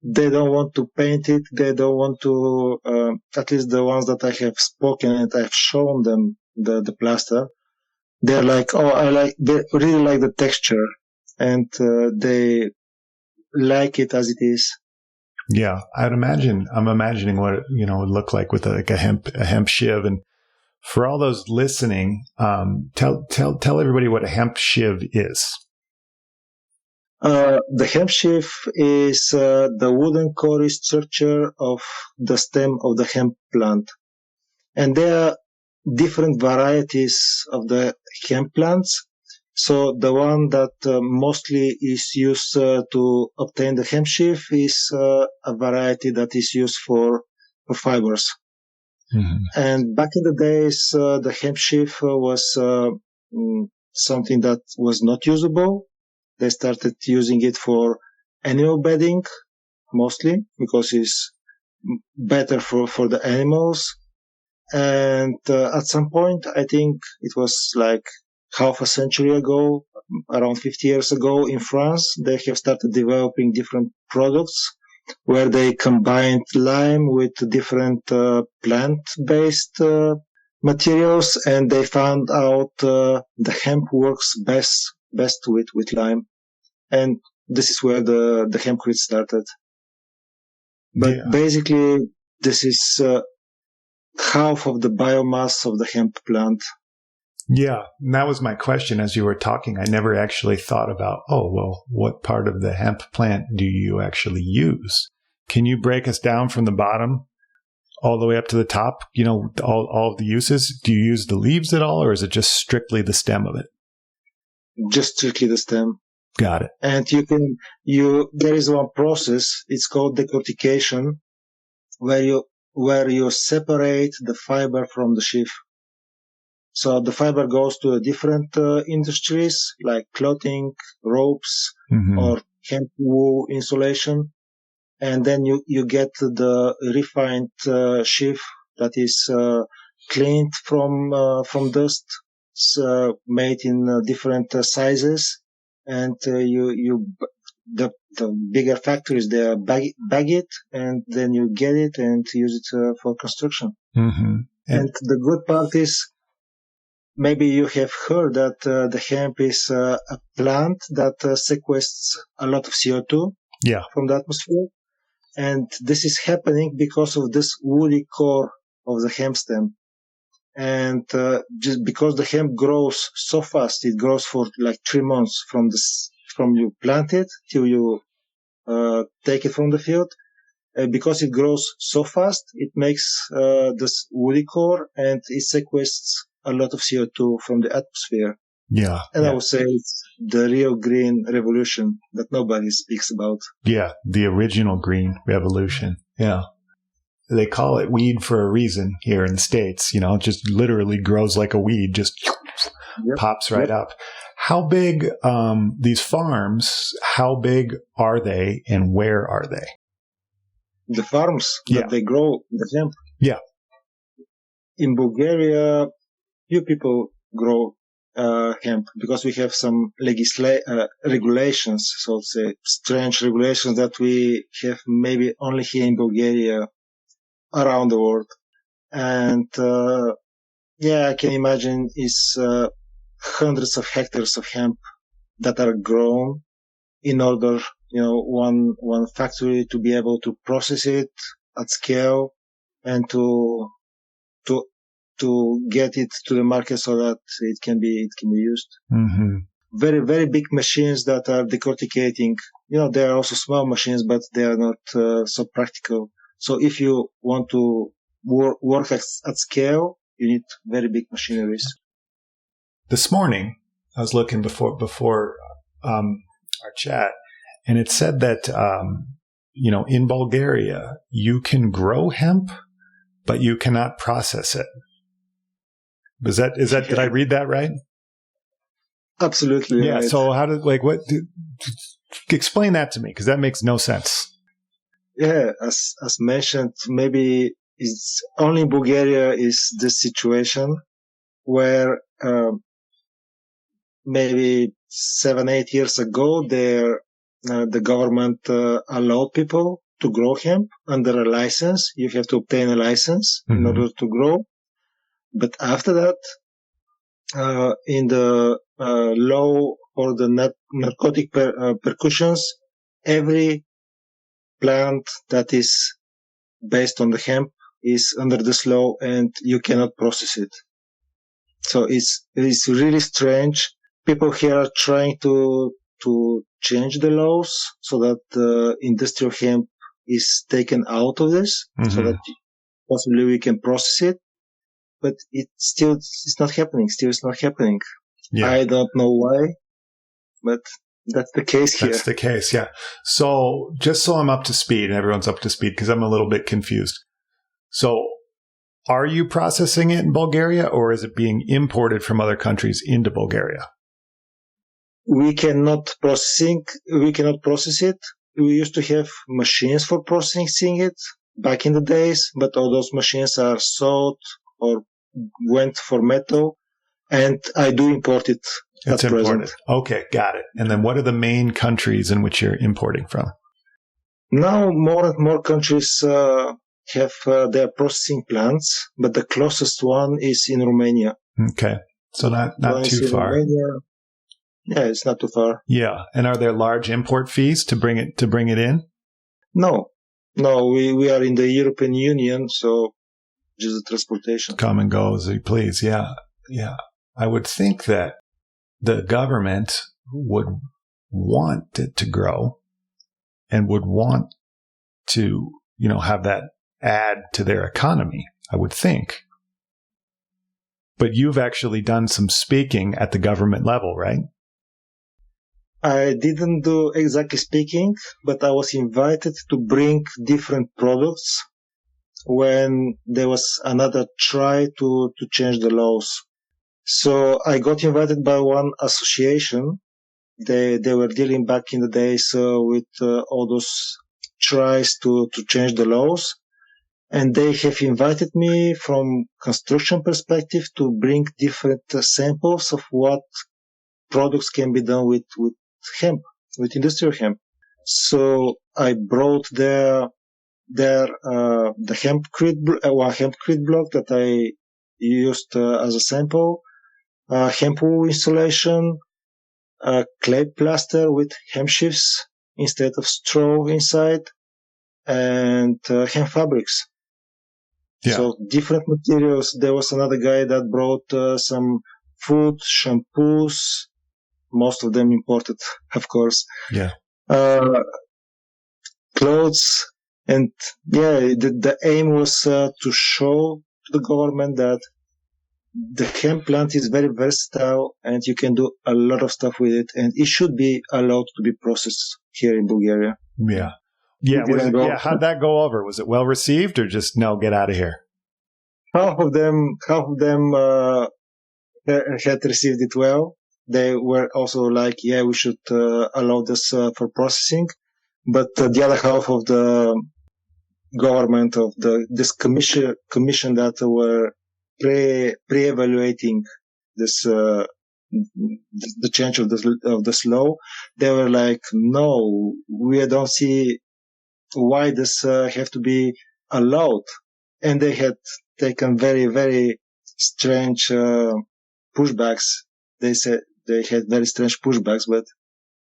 they don't want to paint it. They don't want to, at least the ones that I have spoken and I've shown them the plaster. They're like, they really like the texture, and they like it as it is. Yeah, I'm imagining what it would look like with a hemp shiv. And for all those listening, tell everybody what a hemp shiv is. The hemp sheaf is the wooden core structure of the stem of the hemp plant. And there are different varieties of the hemp plants. So the one that mostly is used to obtain the hemp sheaf is a variety that is used for fibers. Mm-hmm. And back in the days, the hemp sheaf was something that was not usable. They started using it for animal bedding, mostly, because it's better for the animals. And at some point, I think it was like half a century ago, around 50 years ago in France, they have started developing different products where they combined lime with different plant-based materials, and they found out the hemp works best with lime. And this is where the hempcrete started. But basically, this is half of the biomass of the hemp plant. Yeah, and that was my question as you were talking. I never actually thought about, what part of the hemp plant do you actually use? Can you break us down from the bottom all the way up to the top? All of the uses. Do you use the leaves at all, or is it just strictly the stem of it? Just strictly the stem. Got it. And there is one process. It's called decortication, where you separate the fiber from the sheaf. So the fiber goes to different industries like clothing, ropes, mm-hmm. or hemp wool insulation. And then you get the refined sheaf that is cleaned from dust, made in different sizes. And the bigger factories, they bag it, and then you get it and use it for construction. Mm-hmm. And the good part is, maybe you have heard that the hemp is a plant that sequestrates a lot of CO2 from the atmosphere. And this is happening because of this woody core of the hemp stem. And just because the hemp grows so fast, it grows for like 3 months from you plant it till you take it from the field. Because it grows so fast, it makes this woody core and it sequestrates a lot of CO2 from the atmosphere. Yeah. And I would say it's the real green revolution that nobody speaks about. Yeah, the original green revolution. Yeah. They call it weed for a reason here in the States. You know, it just literally grows like a weed, just pops right up. How big, these farms, how big are they and where are they? The farms that they grow the hemp. Yeah. In Bulgaria, few people grow hemp because we have some regulations, so to say, strange regulations that we have maybe only here in Bulgaria, around the world. And I can imagine it's hundreds of hectares of hemp that are grown in order, one factory to be able to process it at scale and to get it to the market so that it can be used. Mm-hmm. Very, very big machines that are decorticating. There are also small machines, but they are not so practical. So if you want to work at scale, you need very big machineries. This morning, I was looking before our chat, and it said that in Bulgaria you can grow hemp, but you cannot process it. Is that did I read that right? Absolutely. Yeah. Right. So explain that to me, because that makes no sense. Yeah, as mentioned, maybe it's only in Bulgaria is this situation where maybe 7-8 years ago, the government allowed people to grow hemp under a license. You have to obtain a license in order to grow. But after that, in the law or the narcotic percussions, every plant that is based on the hemp is under this law and you cannot process it. So it's really strange. People here are trying to change the laws so that the industrial hemp is taken out of this, so that possibly we can process it. But it's not happening. Still, it's not happening. Yeah. I don't know why, but that's the case here. That's the case, yeah. So just so I'm up to speed, and everyone's up to speed, because I'm a little bit confused. So are you processing it in Bulgaria, or is it being imported from other countries into Bulgaria? We cannot process it. We used to have machines for processing it back in the days, but all those machines are sold or went for metal, and I do import it. It's imported. Present. Okay, got it. And then what are the main countries in which you're importing from? Now more and more countries have their processing plants, but the closest one is in Romania. Okay, so not too far. Romania. Yeah, it's not too far. Yeah, and are there large import fees to bring it in? No, we are in the European Union, so just the transportation. Come and go as you please. Yeah. I would think that the government would want it to grow and would want to, have that add to their economy, I would think. But you've actually done some speaking at the government level, right? I didn't do exactly speaking, but I was invited to bring different products when there was another try to change the laws. So I got invited by one association. They were dealing back in the days with all those tries to change the laws. And they have invited me from construction perspective to bring different samples of what products can be done with hemp, with industrial hemp. So I brought the hempcrete block that I used as a sample. hemp wool installation, clay plaster with hemp sheaves instead of straw inside, and hemp fabrics. Yeah. So different materials. There was another guy that brought some food, shampoos, most of them imported, of course. Yeah. Clothes. And the aim was to show to the government that the hemp plant is very versatile and you can do a lot of stuff with it, and it should be allowed to be processed here in Bulgaria. Yeah. Yeah. How'd that go over? Was it well received or just no, get out of here? Half of them had received it well. They were also like, yeah, we should allow this for processing. But the other half of the government of this commission that were pre-evaluating this the change of this law, they were like, no, we don't see why this have to be allowed, and they had taken very, very strange pushbacks. They said they had very strange pushbacks. But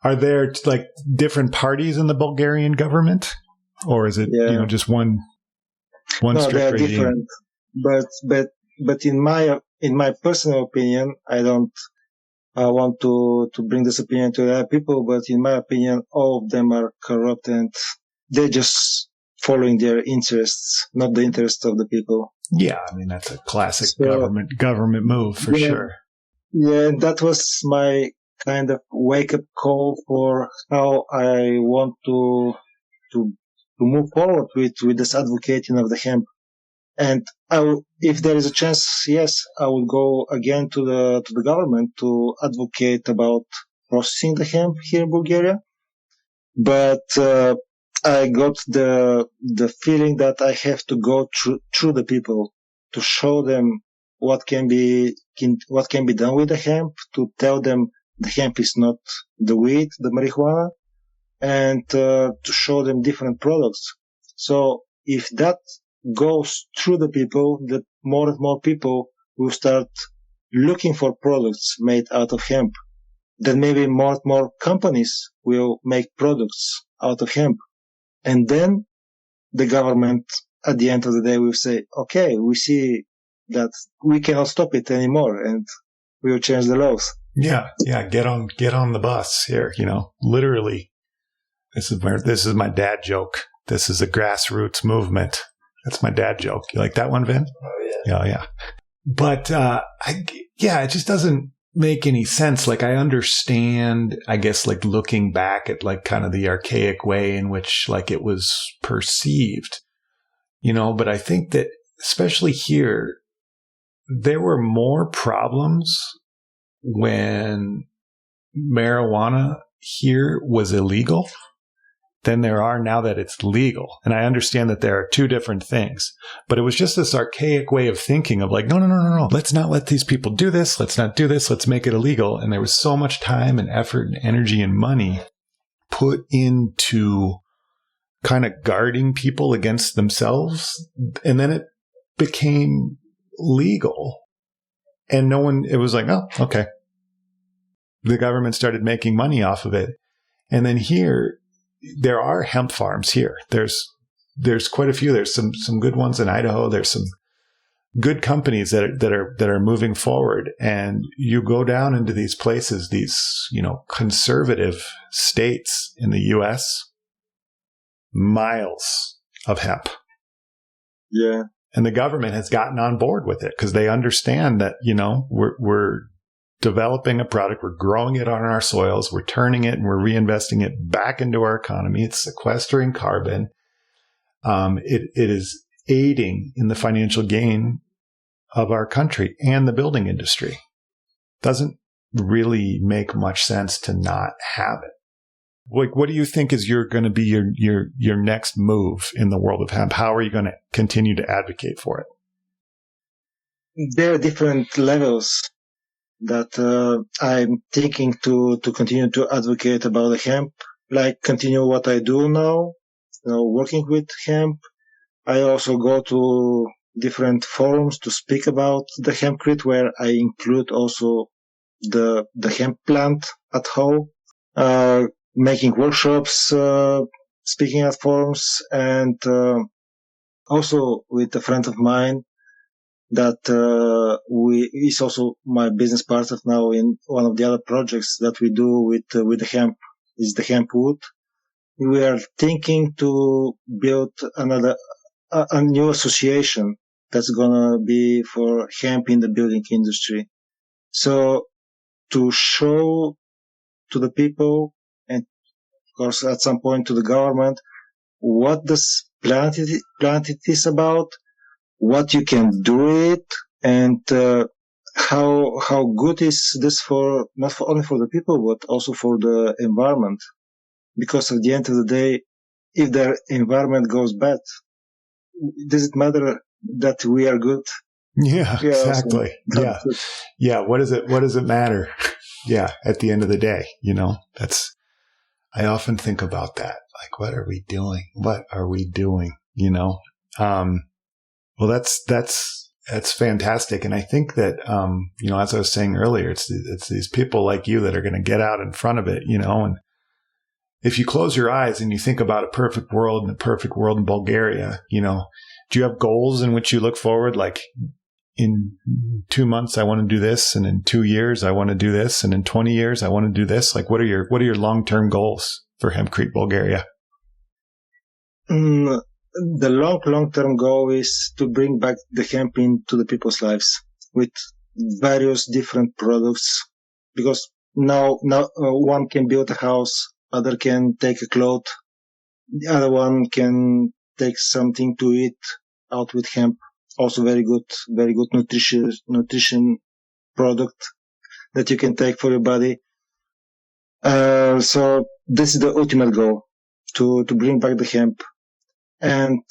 are there like different parties in the Bulgarian government, or is it just one no, strict they are regime? different. But in my personal opinion, I don't want to bring this opinion to other people. But in my opinion, all of them are corrupt and they're just following their interests, not the interests of the people. Yeah, I mean that's a classic government move for sure. Yeah, and that was my kind of wake up call for how I want to move forward with this advocating of the hemp. And if there is a chance, yes, I will go again to the government to advocate about processing the hemp here in Bulgaria. But I got the feeling that I have to go through the people to show them what can be done with the hemp, to tell them the hemp is not the weed, the marijuana, and to show them different products. So if that goes through the people, that more and more people will start looking for products made out of hemp. Then maybe more and more companies will make products out of hemp. And then the government at the end of the day will say, okay, we see that we cannot stop it anymore and we will change the laws. Yeah. Get on the bus here, literally. This is my dad joke. This is a grassroots movement. That's my dad joke. You like that one, Vin? Oh, yeah. Yeah. But, it just doesn't make any sense. Like, I understand, I guess, like looking back at like kind of the archaic way in which like it was perceived, but I think that especially here, there were more problems when marijuana here was illegal than there are now that it's legal. And I understand that there are two different things, but it was just this archaic way of thinking of like, no. Let's not let these people do this. Let's not do this. Let's make it illegal. And there was so much time and effort and energy and money put into kind of guarding people against themselves. And then it became legal and it was like, oh, okay. The government started making money off of it. And then here, there are hemp farms here. There's quite a few. There's some good ones in Idaho. There's some good companies that are moving forward. And you go down into these places, these, conservative states in the US, miles of hemp. Yeah. And the government has gotten on board with it because they understand that, we're developing a product, we're growing it on our soils, we're turning it and we're reinvesting it back into our economy. It's sequestering carbon. It is aiding in the financial gain of our country and the building industry. Doesn't really make much sense to not have it. Like, what do you think is going to be your next move in the world of hemp? How are you going to continue to advocate for it? There are different levels that I'm thinking to continue to advocate about the hemp, like continue what I do now, working with hemp. I also go to different forums to speak about the hempcrete, where I include also the hemp plant at home, making workshops, speaking at forums, and also with a friend of mine that is also my business partner now in one of the other projects that we do with the hemp, is the hemp wood. We are thinking to build a new association that's gonna be for hemp in the building industry. So to show to the people, and of course at some point to the government, what this plant it is about, what you can do it, and how good is this for not only for the people but also for the environment. Because at the end of the day, if the environment goes bad, does it matter that we are good? Yeah, exactly. Yeah. What does it matter? Yeah. At the end of the day, I often think about that. Like, what are we doing? Well, that's fantastic. And I think that, as I was saying earlier, it's these people like you that are going to get out in front of it, and if you close your eyes and you think about a perfect world and a perfect world in Bulgaria, do you have goals in which you look forward? Like in 2 months, I want to do this. And in 2 years, I want to do this. And in 20 years, I want to do this. Like, what are your long-term goals for Hempcrete Bulgaria? The long-term goal is to bring back the hemp into the people's lives with various different products, because now one can build a house, other can take a cloth, the other one can take something to eat out with hemp. Also very good nutrition product that you can take for your body. So this is the ultimate goal, to bring back the hemp. And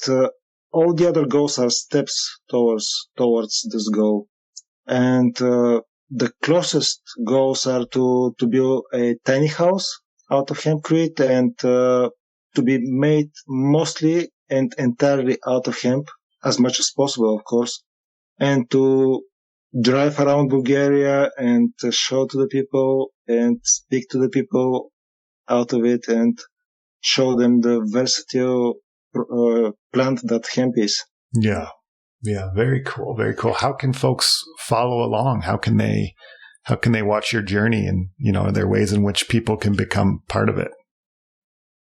all the other goals are steps towards this goal. And the closest goals are to build a tiny house out of hempcrete, and to be made mostly and entirely out of hemp, as much as possible, of course, and to drive around Bulgaria and show to the people and speak to the people out of it and show them the versatile plant that hemp is. Yeah. Very cool. Very cool. How can folks follow along? How can they watch your journey, and, are there ways in which people can become part of it?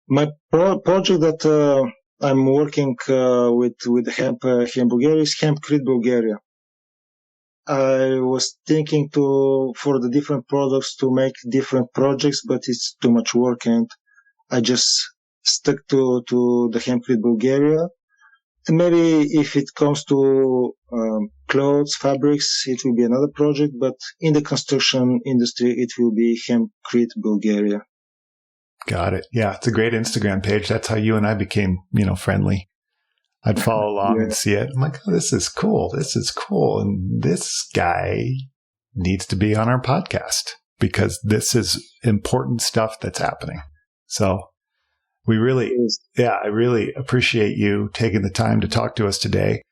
My project that I'm working with Hemp Bulgaria is Hempcrete Bulgaria. I was thinking for the different products to make different projects, but it's too much work, and I just stuck to the Hempcrete Bulgaria. And maybe if it comes to clothes, fabrics, it will be another project, but in the construction industry, it will be Hempcrete Bulgaria. Got it. Yeah, it's a great Instagram page. That's how you and I became, friendly. I'd follow along and see it. I'm like, oh, this is cool. And this guy needs to be on our podcast because this is important stuff that's happening. So I really appreciate you taking the time to talk to us today.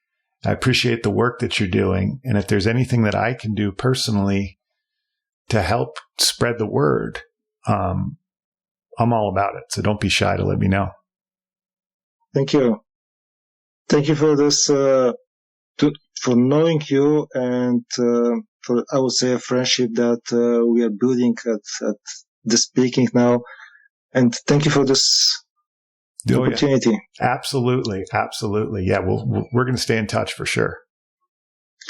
I appreciate the work that you're doing. And if there's anything that I can do personally to help spread the word, I'm all about it. So don't be shy to let me know. Thank you. Thank you for this, for knowing you, and for, I would say, a friendship that we are building at the speaking now. And thank you for this opportunity. Yeah. Absolutely. Yeah, we're going to stay in touch for sure.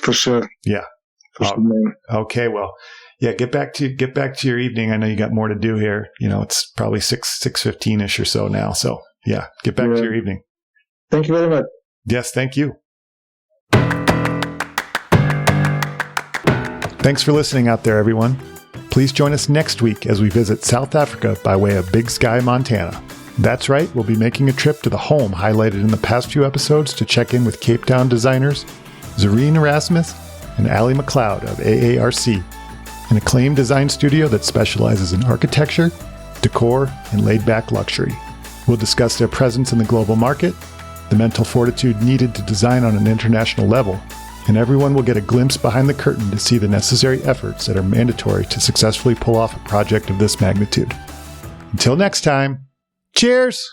For sure. Yeah. For sure. Okay. Well, yeah. Get back to your evening. I know you got more to do here. It's probably 6:15ish or so now. So yeah, get back to your evening. Thank you very much. Yes. Thank you. Thanks for listening out there, everyone. Please join us next week as we visit South Africa by way of Big Sky, Montana. That's right, we'll be making a trip to the home highlighted in the past few episodes to check in with Cape Town designers Zareen Erasmus and Ali McLeod of AARC, an acclaimed design studio that specializes in architecture, decor, and laid-back luxury. We'll discuss their presence in the global market, the mental fortitude needed to design on an international level, and everyone will get a glimpse behind the curtain to see the necessary efforts that are mandatory to successfully pull off a project of this magnitude. Until next time, cheers!